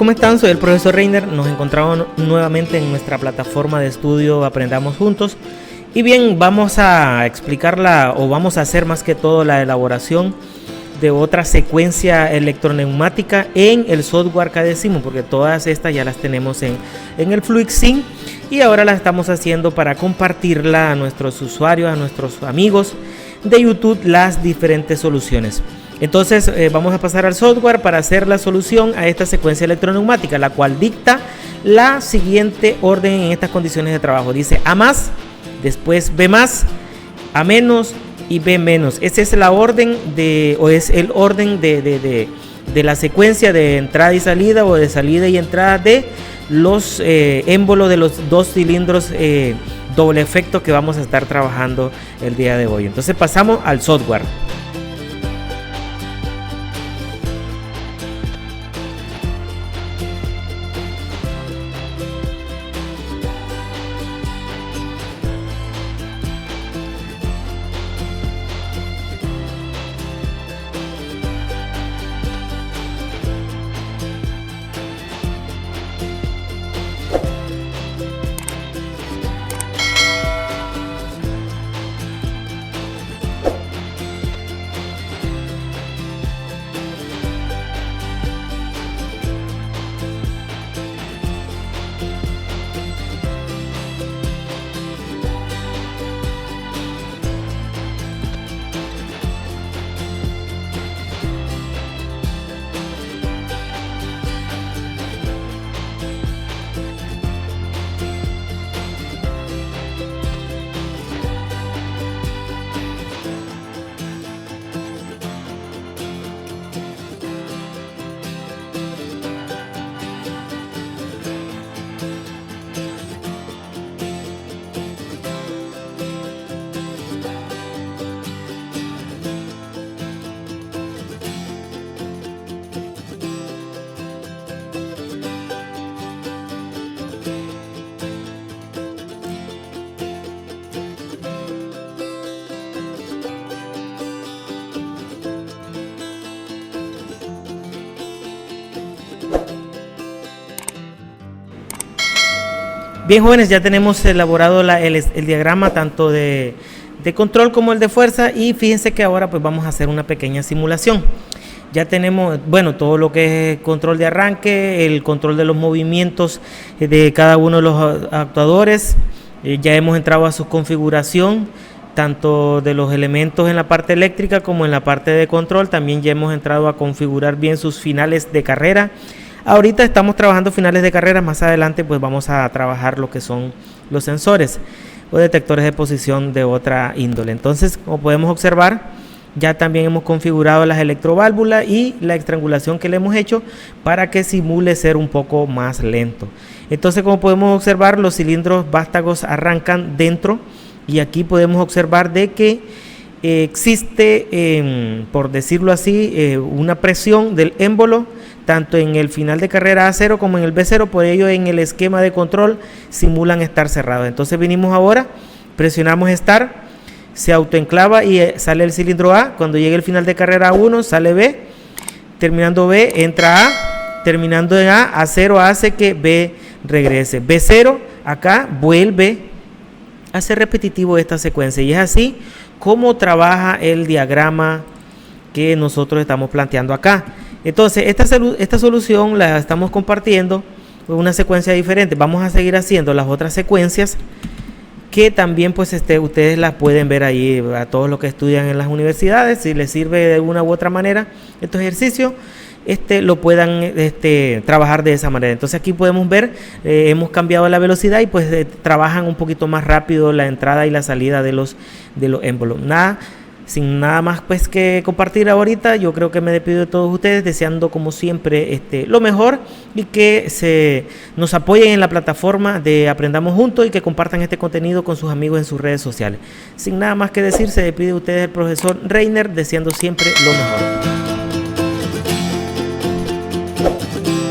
¿cómo están? Soy el profesor Reiner. Nos encontramos nuevamente en nuestra plataforma de estudio Aprendamos Juntos. Y bien, vamos a explicarla, o vamos a hacer más que todo la elaboración de otra secuencia electroneumática en el software Cadecimu, porque todas estas ya las tenemos en el FluidSync y ahora las estamos haciendo para compartirla a nuestros usuarios, a nuestros amigos de YouTube, las diferentes soluciones. Entonces vamos a pasar al software para hacer la solución a esta secuencia electroneumática, la cual dicta la siguiente orden en estas condiciones de trabajo. Dice A más, después B más, A menos y B menos. Esa es la orden es el orden de la secuencia de entrada y salida, o de salida y entrada de los émbolos de los dos cilindros doble efecto que vamos a estar trabajando el día de hoy. Entonces pasamos al software. Bien, jóvenes, ya tenemos elaborado el diagrama tanto de control como el de fuerza, y fíjense que ahora pues vamos a hacer una pequeña simulación. Ya tenemos, bueno, todo lo que es control de arranque, el control de los movimientos de cada uno de los actuadores. Ya hemos entrado a su configuración, tanto de los elementos en la parte eléctrica como en la parte de control. También ya hemos entrado a configurar bien sus finales de carrera. Ahorita estamos trabajando finales de carrera, más adelante pues vamos a trabajar lo que son los sensores o detectores de posición de otra índole. Entonces, como podemos observar, ya también hemos configurado las electroválvulas y la estrangulación que le hemos hecho para que simule ser un poco más lento. Entonces, como podemos observar, los cilindros vástagos arrancan dentro, y aquí podemos observar de que existe, por decirlo así, una presión del émbolo tanto en el final de carrera A0 como en el B0, por ello en el esquema de control simulan estar cerrados. Entonces vinimos ahora, presionamos Start, se autoenclava y sale el cilindro A. Cuando llegue el final de carrera A1 sale B, terminando B entra A, terminando en A0 hace que B regrese. B0 acá vuelve a ser repetitivo esta secuencia, y es así como trabaja el diagrama que nosotros estamos planteando acá. Entonces esta solución la estamos compartiendo con una secuencia diferente. Vamos a seguir haciendo las otras secuencias que también pues ustedes las pueden ver ahí, a todos los que estudian en las universidades. Si les sirve de una u otra manera estos ejercicios, lo puedan trabajar de esa manera. Entonces aquí podemos ver, hemos cambiado la velocidad y pues trabajan un poquito más rápido la entrada y la salida de los émbolos. Sin nada más pues que compartir ahorita, yo creo que me despido de todos ustedes, deseando como siempre lo mejor, y que nos apoyen en la plataforma de Aprendamos Juntos y que compartan este contenido con sus amigos en sus redes sociales. Sin nada más que decir, se despide de ustedes el profesor Reiner, deseando siempre lo mejor.